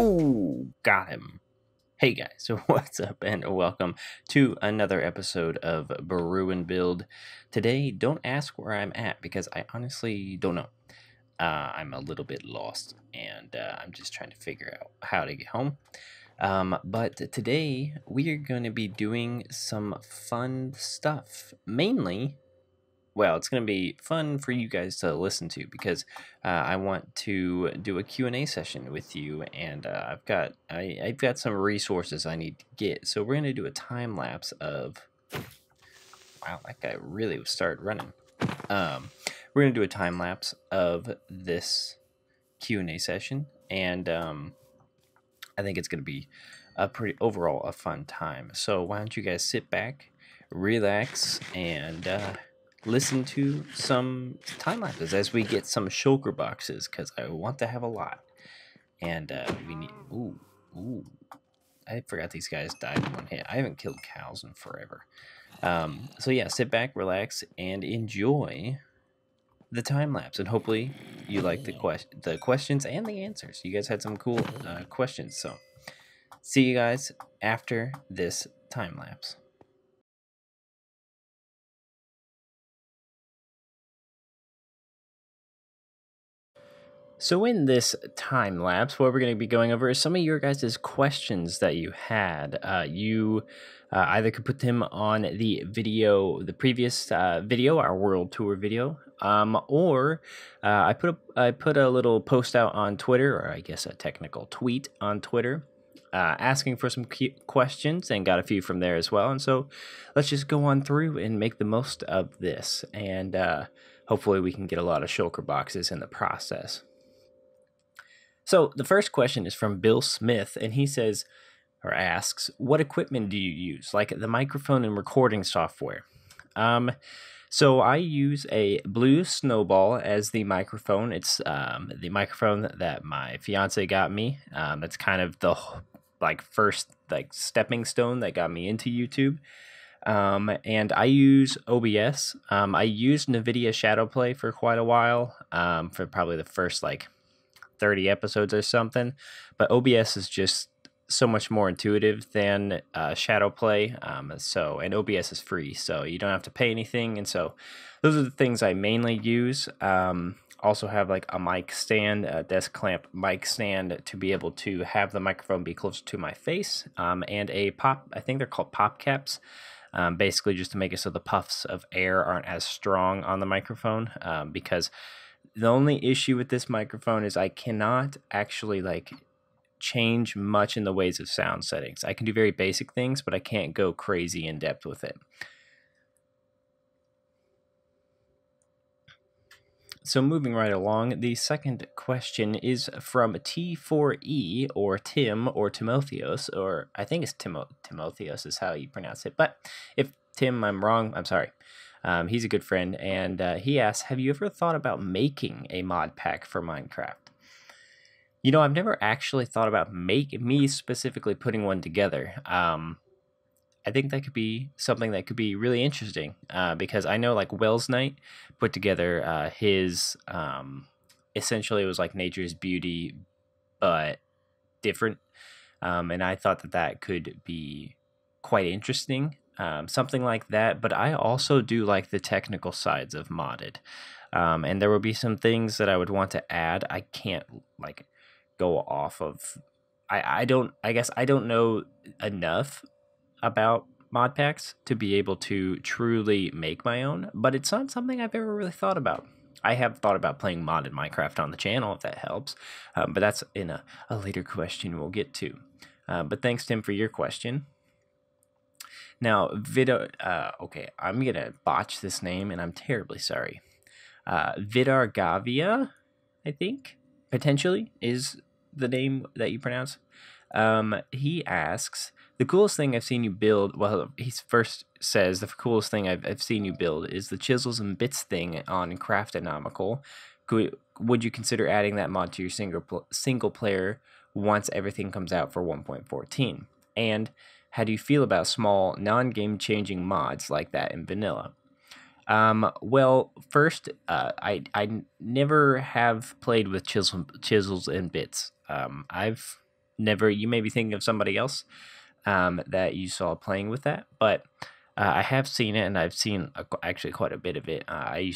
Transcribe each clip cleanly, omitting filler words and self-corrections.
Oh, got him. Hey guys, what's up and welcome to another episode of Brew Build. Today, don't ask where I'm at because I honestly don't know. I'm a little bit lost and I'm just trying to figure out how to get home. But today, we are going to be doing some fun stuff. Mainly, well, it's going to be fun for you guys to listen to because I want to do a Q&A session with you, and I've got some resources I need to get. So we're going to do a time lapse of, wow, that guy really started running. We're going to do a time lapse of this Q&A session, and I think it's going to be a fun time. So why don't you guys sit back, relax, and listen to some time lapses as we get some shulker boxes because I want to have a lot. And we need. Ooh. I forgot these guys died in one hit. I haven't killed cows in forever. So yeah, sit back, relax, and enjoy the time lapse. And hopefully you like the questions and the answers. You guys had some cool questions. So see you guys after this time lapse. So in this time lapse, what we're going to be going over is some of your guys' questions that you had. You either could put them on the video, the previous video, our world tour video, or I put a little post out on Twitter, or I guess a technical tweet on Twitter, asking for some questions, and got a few from there as well. And so let's just go on through and make the most of this, and hopefully we can get a lot of shulker boxes in the process. So the first question is from Bill Smith, and he says, or asks, what equipment do you use, like the microphone and recording software? So I use a Blue Snowball as the microphone. It's the microphone that my fiance got me. That's kind of the first stepping stone that got me into YouTube. And I use OBS. I used NVIDIA Shadowplay for quite a while, for probably the first 30 episodes or something, but OBS is just so much more intuitive than Shadowplay. And OBS is free, so you don't have to pay anything. And so those are the things I mainly use. Also have a mic stand, a desk clamp mic stand to be able to have the microphone be closer to my face, and a pop, I think they're called pop caps. Basically just to make it so the puffs of air aren't as strong on the microphone, because the only issue with this microphone is I cannot actually change much in the ways of sound settings. I can do very basic things, but I can't go crazy in depth with it. So moving right along, the second question is from T4E, or Tim, or Timotheos, or I think it's Timotheos is how you pronounce it. But if Tim, I'm wrong, I'm sorry. He's a good friend, and he asks, have you ever thought about making a mod pack for Minecraft? You know, I've never actually thought about me specifically putting one together. I think that could be something that could be really interesting, because I know Wells Knight put together his, essentially it was like Nature's Beauty, but different. And I thought that could be quite interesting. Something like that, but I also do like the technical sides of modded, and there will be some things that I would want to add. I can't go off of, I guess I don't know enough about mod packs to be able to truly make my own, but it's not something I've ever really thought about. I have thought about playing modded Minecraft on the channel, if that helps, but that's in a later question we'll get to. But thanks, Tim, for your question. Now, okay, I'm going to botch this name, and I'm terribly sorry. Vidargavia, I think, potentially, is the name that you pronounce. He asks, the coolest thing I've seen you build, well, he first says, the coolest thing I've seen you build is the chisels and bits thing on Craftonomical. Would you consider adding that mod to your single player once everything comes out for 1.14? And how do you feel about small, non-game changing mods like that in vanilla? Well, first, I never have played with chisels and bits. I've never, you may be thinking of somebody else that you saw playing with that, but I have seen it, and I've seen actually quite a bit of it. I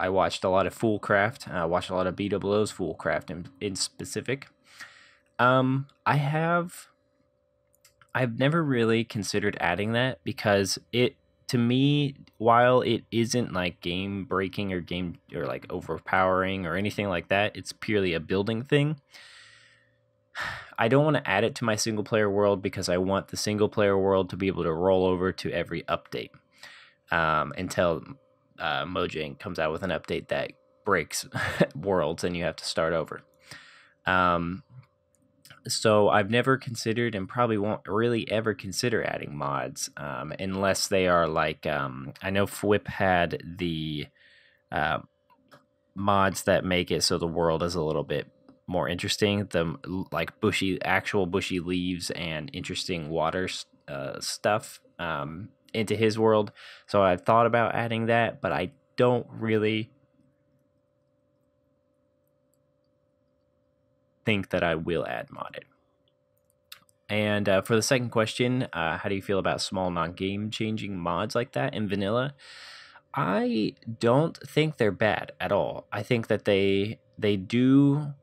watched a lot of Foolcraft. I watched a lot of BWO's Foolcraft in specific. I've never really considered adding that because it, to me, while it isn't like game breaking or like overpowering or anything like that, it's purely a building thing. I don't want to add it to my single player world because I want the single player world to be able to roll over to every update until Mojang comes out with an update that breaks worlds and you have to start over. So I've never considered, and probably won't really ever consider, adding mods unless they are like, I know FWIP had the mods that make it so the world is a little bit more interesting, the like actual bushy leaves and interesting water stuff into his world. So I've thought about adding that, but I don't really think that I will add modded. And for the second question, how do you feel about small non-game changing mods like that in vanilla? I don't think they're bad at all. I think that they do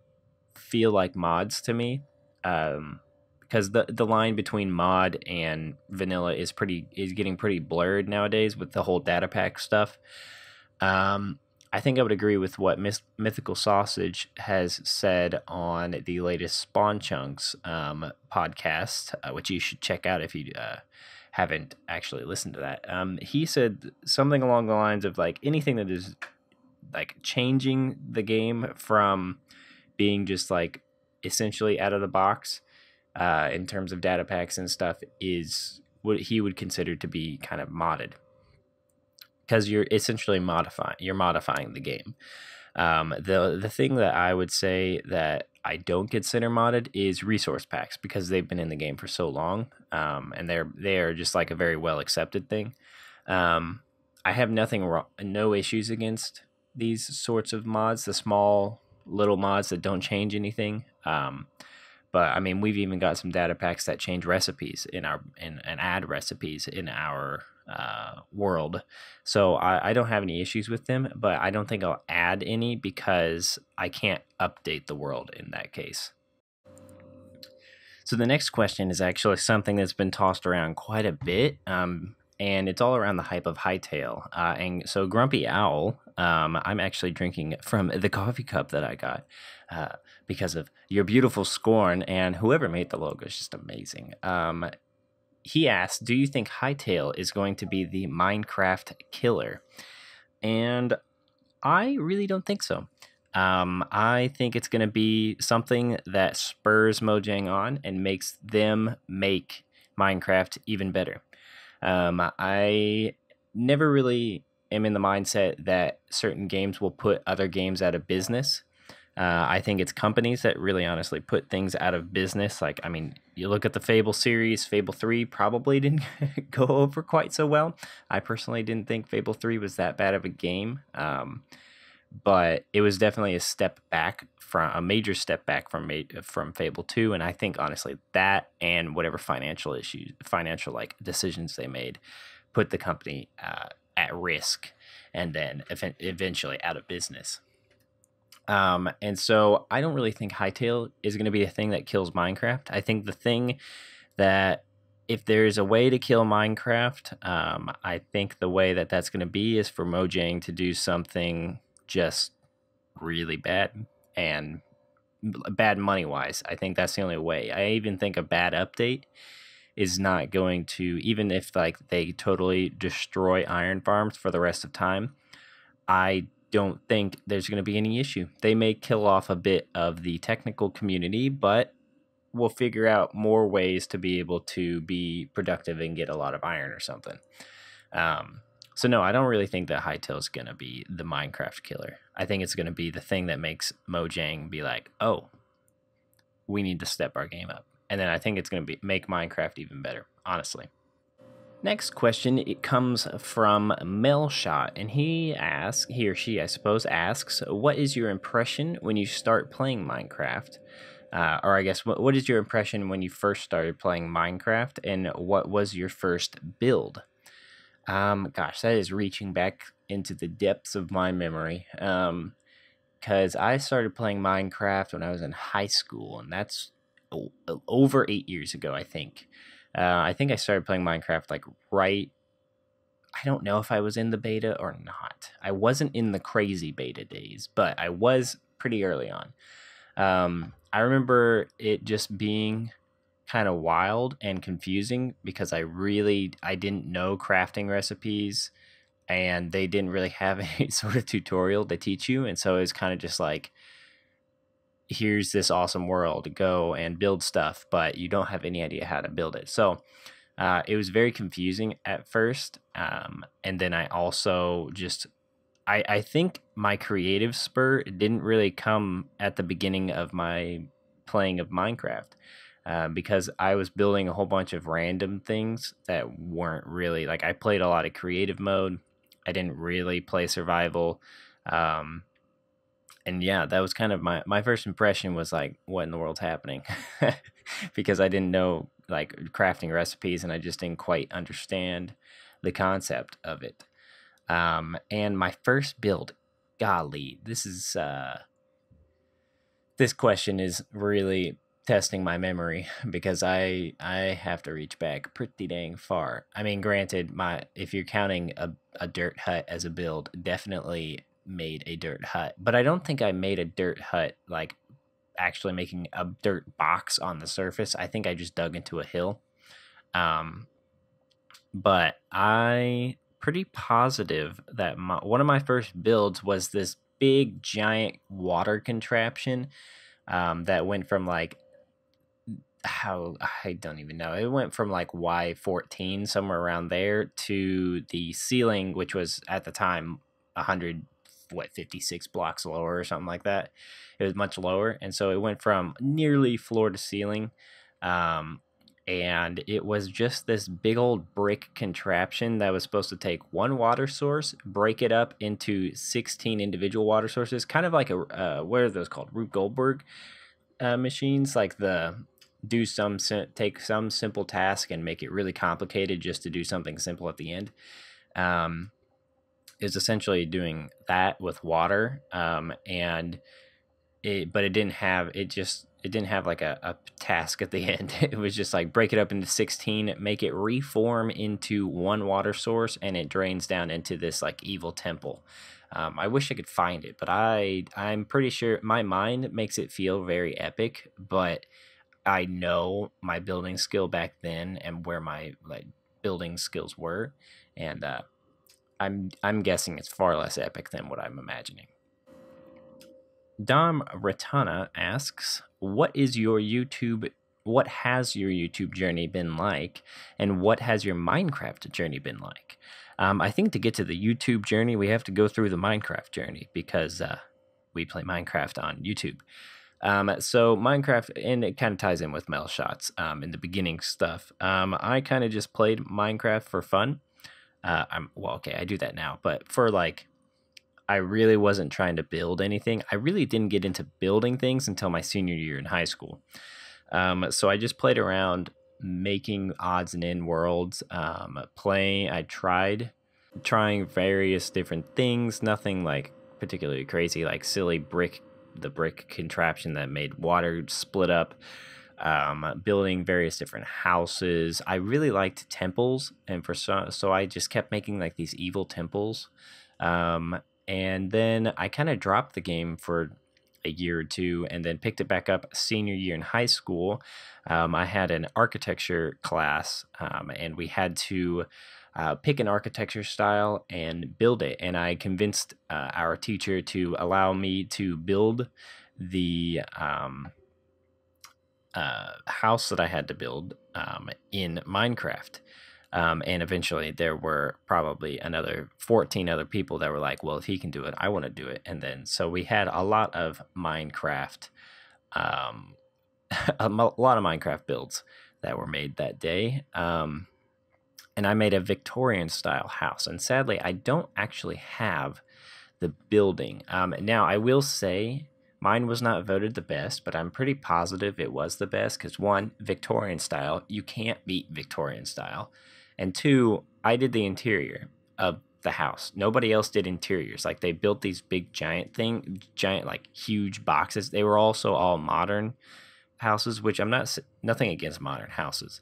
feel like mods to me, because the line between mod and vanilla is getting pretty blurred nowadays with the whole data pack stuff. I think I would agree with what Mythical Sausage has said on the latest Spawn Chunks podcast, which you should check out if you haven't actually listened to that. He said something along the lines of like anything that is like changing the game from being just like essentially out of the box in terms of data packs and stuff is what he would consider to be kind of modded, because you're essentially modifying the game. The thing that I would say that I don't consider modded is resource packs, because they've been in the game for so long, and they're just like a very well accepted thing. I have no issues against these sorts of mods, the small little mods that don't change anything. But I mean, we've even got some data packs that change recipes and add recipes in our world. So I don't have any issues with them, but I don't think I'll add any because I can't update the world in that case. So the next question is actually something that's been tossed around quite a bit, and it's all around the hype of Hightail. And so Grumpy Owl, I'm actually drinking from the coffee cup that I got because of your beautiful scorn, and whoever made the logo is just amazing. He asked, do you think Hightail is going to be the Minecraft killer? And I really don't think so. I think it's going to be something that spurs Mojang on and makes them make Minecraft even better. I never really am in the mindset that certain games will put other games out of business. I think it's companies that really honestly put things out of business. Like, I mean, you look at the Fable series, Fable 3 probably didn't go over quite so well. I personally didn't think Fable 3 was that bad of a game. But it was definitely a major step back from Fable 2, and I think honestly that and whatever financial like decisions they made put the company at risk, and then eventually out of business. And so I don't really think Hightail is going to be a thing that kills Minecraft. I think the thing that, if there's a way to kill Minecraft, I think the way that that's going to be is for Mojang to do something just really bad, and bad money wise. I think that's the only way. I even think a bad update is not going to, even if like they totally destroy iron farms for the rest of time, I don't think there's going to be any issue. They may kill off a bit of the technical community, but we'll figure out more ways to be able to be productive and get a lot of iron or something. So no, I don't really think that Hightail is going to be the Minecraft killer. I think it's going to be the thing that makes Mojang be like, oh, we need to step our game up. And then I think it's going to make Minecraft even better, honestly. Next question, it comes from Melshot, and he or she, I suppose, asks, what is your impression when you start playing Minecraft? or I guess, what is your impression when you first started playing Minecraft, and what was your first build? Gosh, that is reaching back into the depths of my memory. Because I started playing Minecraft when I was in high school, and that's over 8 years ago, I think. I think I started playing Minecraft like right. I don't know if I was in the beta or not. I wasn't in the crazy beta days, but I was pretty early on. I remember it just being kind of wild and confusing because I didn't know crafting recipes, and they didn't really have any sort of tutorial to teach you, and so it was kind of just like, here's this awesome world, go and build stuff, but you don't have any idea how to build it. So it was very confusing at first, and then I also just I think my creative spur didn't really come at the beginning of my playing of Minecraft, because I was building a whole bunch of random things that weren't really like, I played a lot of creative mode. I didn't really play survival. Um, and yeah, that was kind of my first impression was like, what in the world's happening? Because I didn't know like crafting recipes, and I just didn't quite understand the concept of it. And my first build, golly, this question is really testing my memory because I have to reach back pretty dang far. I mean, granted, my if you're counting a dirt hut as a build, definitely made a dirt hut, but I don't think I made a dirt hut like actually making a dirt box on the surface. I think I just dug into a hill. Um, but I pretty positive that one of my first builds was this big giant water contraption, that went from like, how, I don't even know. It went from like Y14 somewhere around there to the ceiling, which was at the time 100, 56 blocks lower or something like that. It was much lower, and so it went from nearly floor to ceiling. Um, and it was just this big old brick contraption that was supposed to take one water source, break it up into 16 individual water sources, kind of like a what are those called? Rube Goldberg machines, like the take some simple task and make it really complicated just to do something simple at the end. Um, is essentially doing that with water, and but it didn't have like a task at the end. It was just like, break it up into 16, make it reform into one water source, and it drains down into this like evil temple. I wish I could find it, but I'm pretty sure my mind makes it feel very epic, but I know my building skill back then and where my like building skills were, and I'm guessing it's far less epic than what I'm imagining. Dom Ratana asks, what has your YouTube journey been like, and what has your Minecraft journey been like? I think to get to the YouTube journey, we have to go through the Minecraft journey because we play Minecraft on YouTube. So Minecraft, and it kind of ties in with Mel Shots in the beginning stuff. I kind of just played Minecraft for fun. Okay, I do that now, but for like, I really wasn't trying to build anything. I really didn't get into building things until my senior year in high school. So I just played around making odds and end worlds, playing. I trying various different things, nothing like particularly crazy, like the brick contraption that made water split up, building various different houses. I really liked temples, and so I just kept making like these evil temples. And then I kind of dropped the game for a year or two, and then picked it back up senior year in high school. I had an architecture class, and we had to pick an architecture style and build it. And I convinced our teacher to allow me to build the house that I had to build in Minecraft. And eventually there were probably another 14 other people that were like, well, if he can do it, I want to do it. And then, so we had a lot of Minecraft, a lot of Minecraft builds that were made that day. And I made a Victorian style house. And sadly, I don't actually have the building. Now, I will say Mine was not voted the best, but I'm pretty positive it was the best because one, Victorian style, you can't beat Victorian style. And two, I did the interior of the house. Nobody else did interiors. Like they built these big giant like huge boxes. They were also all modern houses, which I'm not nothing against modern houses.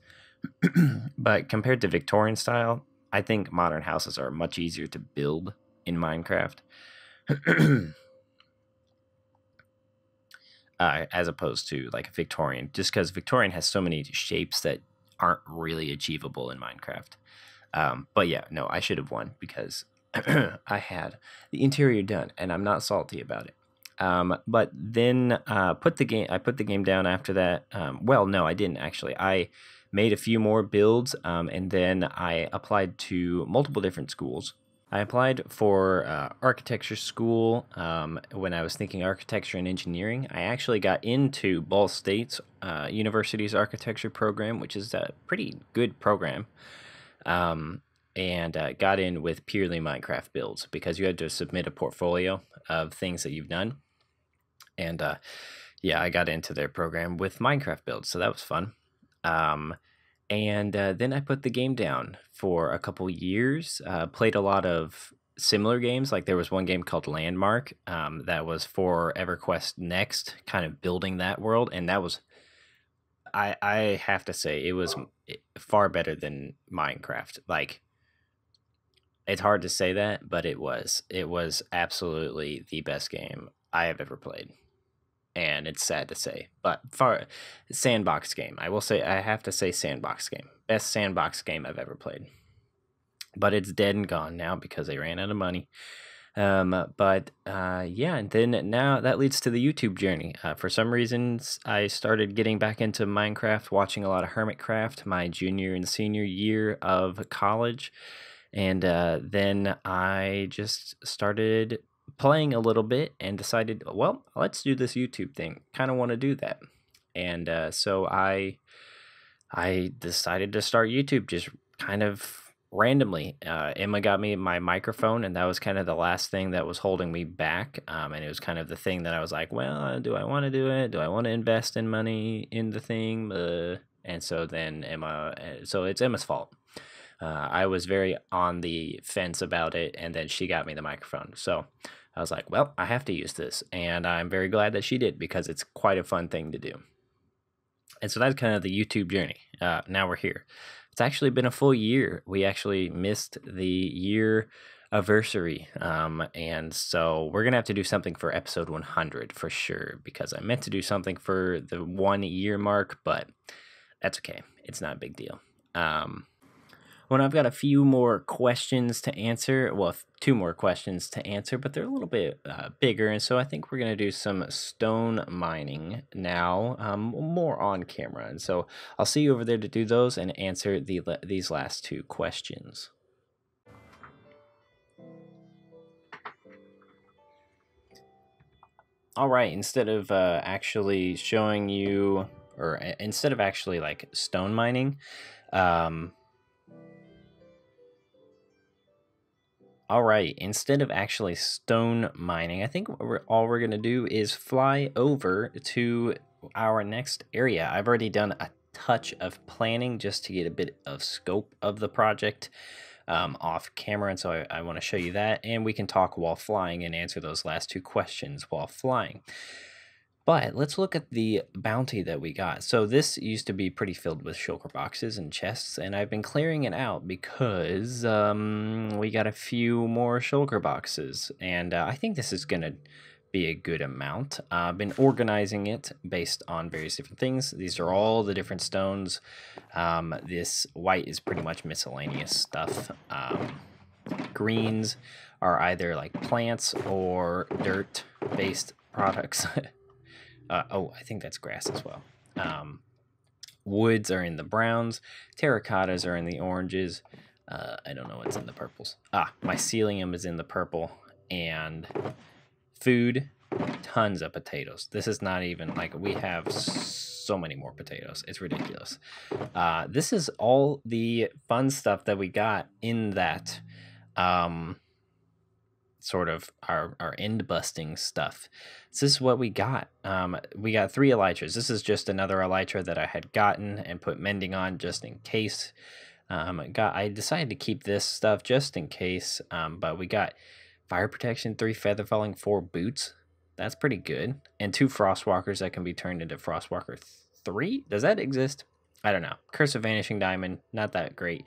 But compared to Victorian style, I think modern houses are much easier to build in Minecraft. As opposed to like a Victorian, just because Victorian has so many shapes that aren't really achievable in Minecraft. But yeah, no, I should have won because I had the interior done, and I'm not salty about it. But then I put the game down after that. Well, no, I didn't actually. I made a few more builds, and then I applied to multiple different schools. I applied for architecture school when I was thinking architecture and engineering. I actually got into Ball State's university's architecture program, which is a pretty good program, and got in with purely Minecraft builds because you had to submit a portfolio of things that you've done. And yeah, I got into their program with Minecraft builds, so that was fun. And then I put the game down for a couple years. Played a lot of similar games. Like there was one game called Landmark that was for EverQuest Next, kind of building that world, and that was I have to say it was far better than Minecraft. Like it's hard to say that, but it was absolutely the best game I have ever played. And it's sad to say, but far sandbox game. I will say I have to say sandbox game. Best sandbox game I've ever played. But it's dead and gone now because they ran out of money. Yeah, and then now that leads to the YouTube journey. For some reasons, I started getting back into Minecraft, watching a lot of Hermitcraft my junior and senior year of college. And then I just started playing a little bit and decided, well, let's do this YouTube thing. Kind of want to do that. And so I decided to start YouTube just kind of randomly. Emma got me my microphone, and that was kind of the last thing that was holding me back. And it was kind of the thing that I was like, well, do I want to do it? Do I want to invest in money in the thing? And so then so it's Emma's fault. I was very on the fence about it, and then she got me the microphone. So I was like, well, I have to use this, and I'm very glad that she did because it's quite a fun thing to do. And so that's kind of the YouTube journey. Now we're here. It's actually been a full year. We actually missed the year anniversary, and so we're gonna have to do something for episode 100 for sure because I meant to do something for the 1 year mark, but that's okay. It's not a big deal. Well, I've got a few more questions to answer. Well, 2 more questions to answer, but they're a little bit bigger. And so I think we're going to do some stone mining now, more on camera. And so I'll see you over there to do those and answer these last 2 questions. All right, instead of actually showing you, or instead of actually like stone mining, all right, instead of actually stone mining, I think all we're going to do is fly over to our next area. I've already done a touch of planning just to get a bit of scope of the project off camera, and so I want to show you that, and we can talk while flying and answer those last 2 questions while flying. But let's look at the bounty that we got. So this used to be pretty filled with shulker boxes and chests, and I've been clearing it out because we got a few more shulker boxes, and I think this is going to be a good amount. I've been organizing it based on various different things. These are all the different stones. This white is pretty much miscellaneous stuff. Greens are either like plants or dirt-based products. Oh, I think that's grass as well. Woods are in the browns. Terracottas are in the oranges. I don't know what's in the purples. Mycelium is in the purple. And food, tons of potatoes. This is not even, like, we have so many more potatoes. It's ridiculous. This is all the fun stuff that we got in that sort of our end busting stuff. So this is what we got. We got 3 elytras. This is just another elytra that I had gotten and put mending on just in case. I decided to keep this stuff just in case, but we got fire protection, 3 feather falling, 4 boots. That's pretty good. And 2 frostwalkers that can be turned into frostwalker 3. Does that exist? I don't know. Curse of Vanishing Diamond, not that great.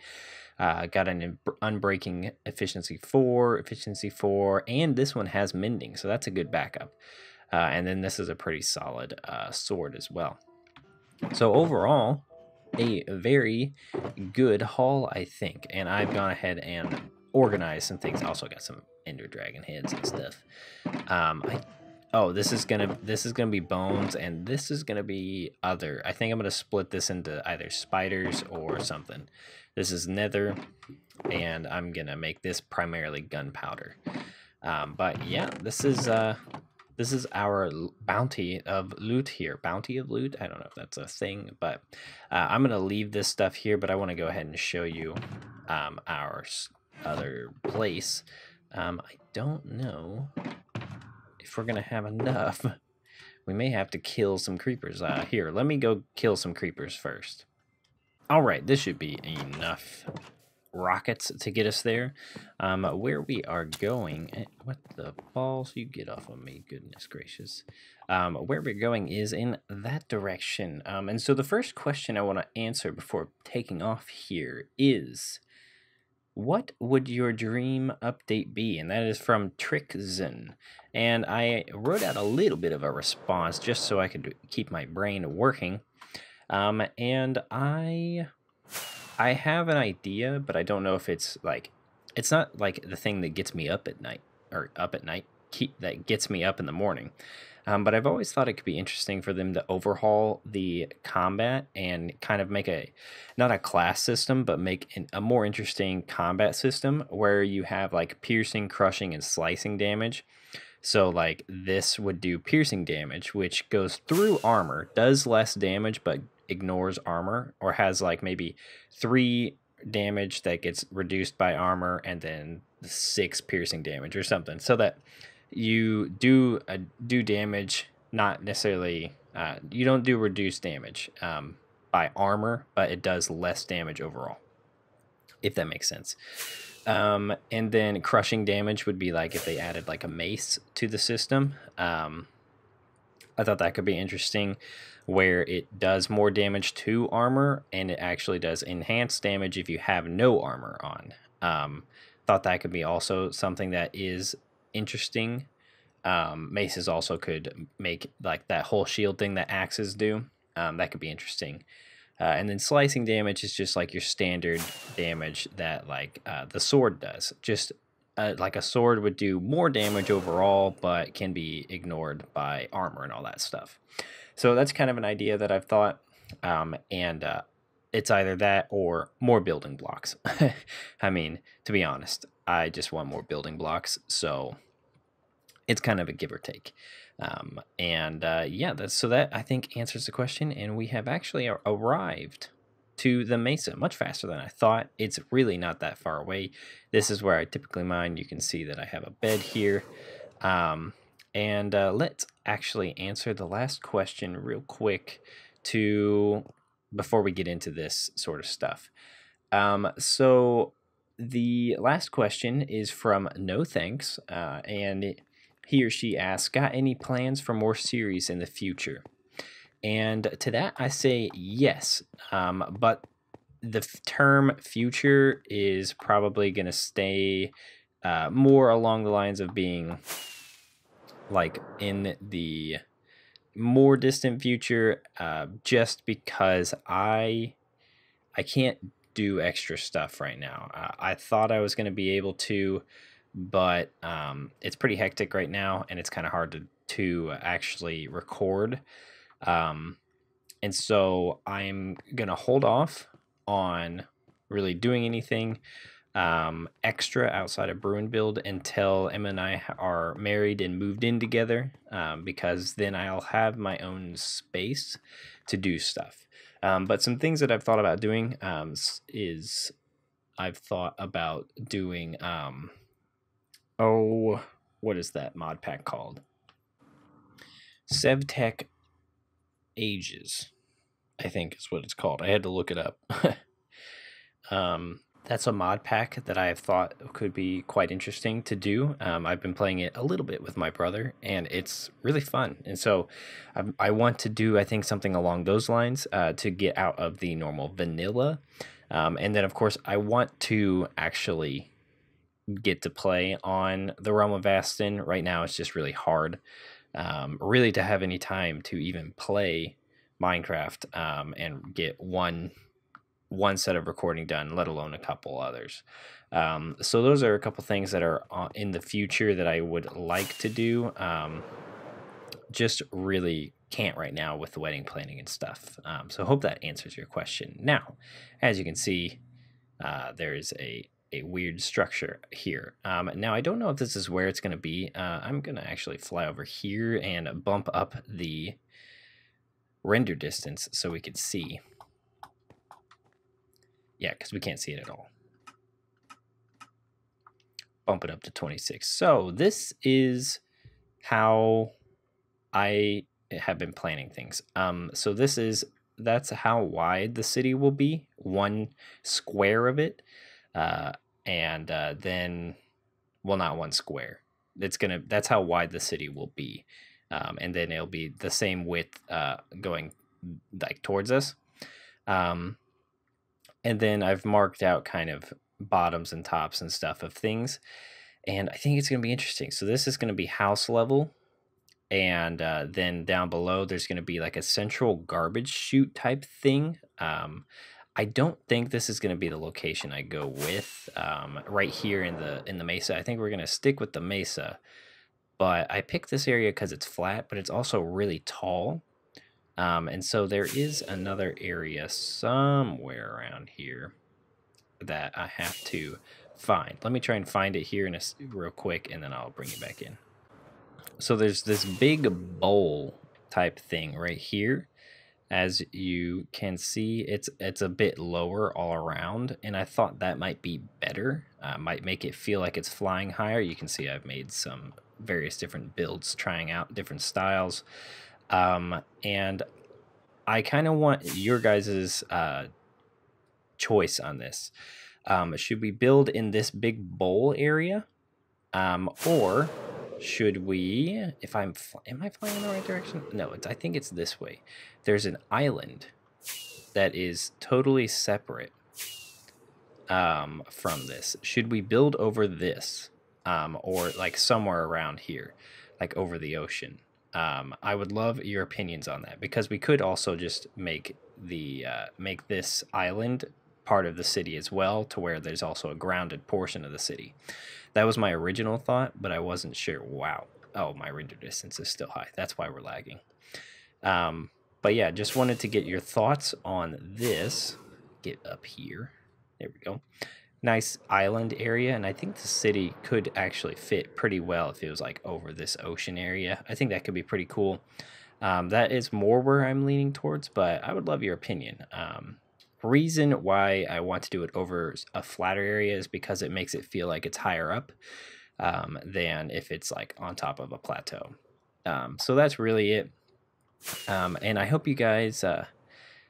Got an unbreaking efficiency 4, and this one has mending, so that's a good backup. And then this is a pretty solid sword as well. So overall, a very good haul, I think. And I've gone ahead and organized some things. Also got some Ender Dragon heads and stuff. This is gonna be bones, and this is gonna be other. I think I'm gonna split this into either spiders or something. This is nether, and I'm gonna make this primarily gunpowder. But yeah, this is our bounty of loot here. Bounty of loot? I don't know if that's a thing, but I'm going to leave this stuff here, but I want to go ahead and show you our other place. I don't know if we're going to have enough. We may have to kill some creepers. Here, let me go kill some creepers first. All right, this should be enough rockets to get us there. Where we are going, what the balls, you get off of me, goodness gracious. Where we're going is in that direction. And so the first question I want to answer before taking off here is, what would your dream update be? And that is from Trickzen. And I wrote out a little bit of a response just so I could keep my brain working. And I have an idea, but I don't know if it's like, it's not like the thing that gets me up at night, that gets me up in the morning. But I've always thought it could be interesting for them to overhaul the combat and kind of make not a class system, but make a more interesting combat system where you have like piercing, crushing, and slicing damage. So like this would do piercing damage, which goes through armor, does less damage, but ignores armor, or has like maybe 3 damage that gets reduced by armor and then 6 piercing damage or something, so that you do damage, not necessarily you don't do reduced damage by armor, but it does less damage overall, if that makes sense. And then crushing damage would be like if they added like a mace to the system. I thought that could be interesting, where it does more damage to armor, and it actually does enhanced damage if you have no armor on. Thought that could be also something that is interesting. Maces also could make like that whole shield thing that axes do. That could be interesting. And then slicing damage is just like your standard damage that like the sword does. Just like a sword would do more damage overall, but can be ignored by armor and all that stuff. So that's kind of an idea that I've thought, and it's either that or more building blocks. I mean, to be honest, I just want more building blocks, so it's kind of a give or take. Yeah, that I think answers the question, and we have actually arrived to the mesa much faster than I thought. It's really not that far away. This is where I typically mine. You can see that I have a bed here. Let's actually answer the last question real quick before we get into this sort of stuff. So the last question is from No Thanks, and he or she asks, got any plans for more series in the future? And to that I say yes, but the term future is probably going to stay more along the lines of being like in the more distant future, just because I can't do extra stuff right now. I thought I was going to be able to, but it's pretty hectic right now, and it's kind of hard to actually record. And so I'm going to hold off on really doing anything extra outside of Brew Build until Emma and I are married and moved in together, because then I'll have my own space to do stuff. But some things that I've thought about doing is I've thought about doing Oh, what is that mod pack called? Sevtech Ages, I think is what it's called. I had to look it up. That's a mod pack that I have thought could be quite interesting to do. I've been playing it a little bit with my brother, and it's really fun. And so I want to do, I think, something along those lines to get out of the normal vanilla. And then, of course, I want to actually get to play on the Realm of Aston. Right now, it's just really hard, really, to have any time to even play Minecraft and get one set of recording done, let alone a couple others. So those are a couple things that are in the future that I would like to do. Just really can't right now with the wedding planning and stuff. So hope that answers your question. Now, as you can see, there is a weird structure here. Now, I don't know if this is where it's going to be. I'm going to actually fly over here and bump up the render distance so we can see. Yeah, because we can't see it at all. Bump it up to 26. So this is how I have been planning things. So that's how wide the city will be, one square of it, and then, well, not one square. That's how wide the city will be, and then it'll be the same width going like towards us. And then I've marked out kind of bottoms and tops and stuff of things. And I think it's going to be interesting. So this is going to be house level. And then down below, there's going to be like a central garbage chute type thing. I don't think this is going to be the location I go with right here in the mesa. I think we're going to stick with the mesa. But I picked this area because it's flat, but it's also really tall. And so there is another area somewhere around here that I have to find. Let me try and find it here real quick, and then I'll bring it back in. So there's this big bowl type thing right here. As you can see, it's a bit lower all around, and I thought that might be better. Might make it feel like it's flying higher. You can see I've made some various different builds, trying out different styles. And I kind of want your guys' choice on this. Should we build in this big bowl area? Or should we, am I flying in the right direction? No, I think it's this way. There's an island that is totally separate from this. Should we build over this? Or like somewhere around here, like over the ocean? I would love your opinions on that, because we could also just make this island part of the city as well, to where there's also a grounded portion of the city. That was my original thought, but I wasn't sure. Wow. Oh, my render distance is still high. That's why we're lagging. But yeah, just wanted to get your thoughts on this. Get up here. There we go. Nice island area, and I think the city could actually fit pretty well if it was like over this ocean area. I think that could be pretty cool. That is more where I'm leaning towards, but I would love your opinion. Reason why I want to do it over a flatter area is because it makes it feel like it's higher up than if it's like on top of a plateau. So that's really it. And I hope you guys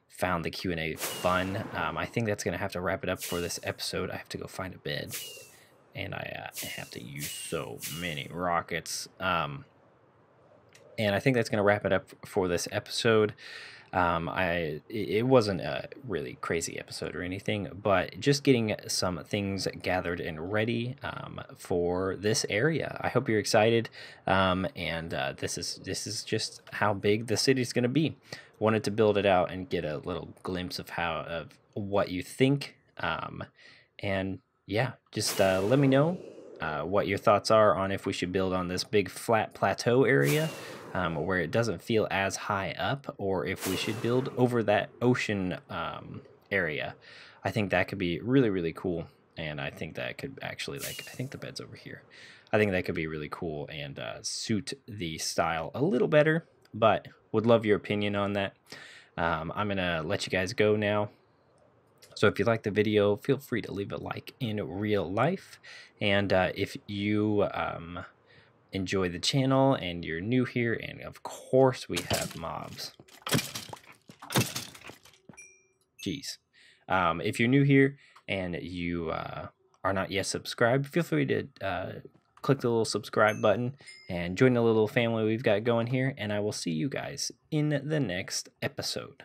found the Q&A fun. I think that's going to have to wrap it up for this episode. I have to go find a bed, and I have to use so many rockets. And I think that's going to wrap it up for this episode. It wasn't a really crazy episode or anything, but just getting some things gathered and ready for this area. I hope you're excited, and this is just how big the city's going to be. Wanted to build it out and get a little glimpse of what you think, and yeah, just let me know what your thoughts are on if we should build on this big flat plateau area where it doesn't feel as high up, or if we should build over that ocean area. I think that could be really, really cool, and I think that could actually, I think the bed's over here. I think that could be really cool and suit the style a little better, but would love your opinion on that. I'm going to let you guys go now. So if you like the video, feel free to leave a like in real life. And if you enjoy the channel and you're new here, and of course we have mobs. Jeez. If you're new here and you are not yet subscribed, feel free to click the little subscribe button and join the little family we've got going here. And I will see you guys in the next episode.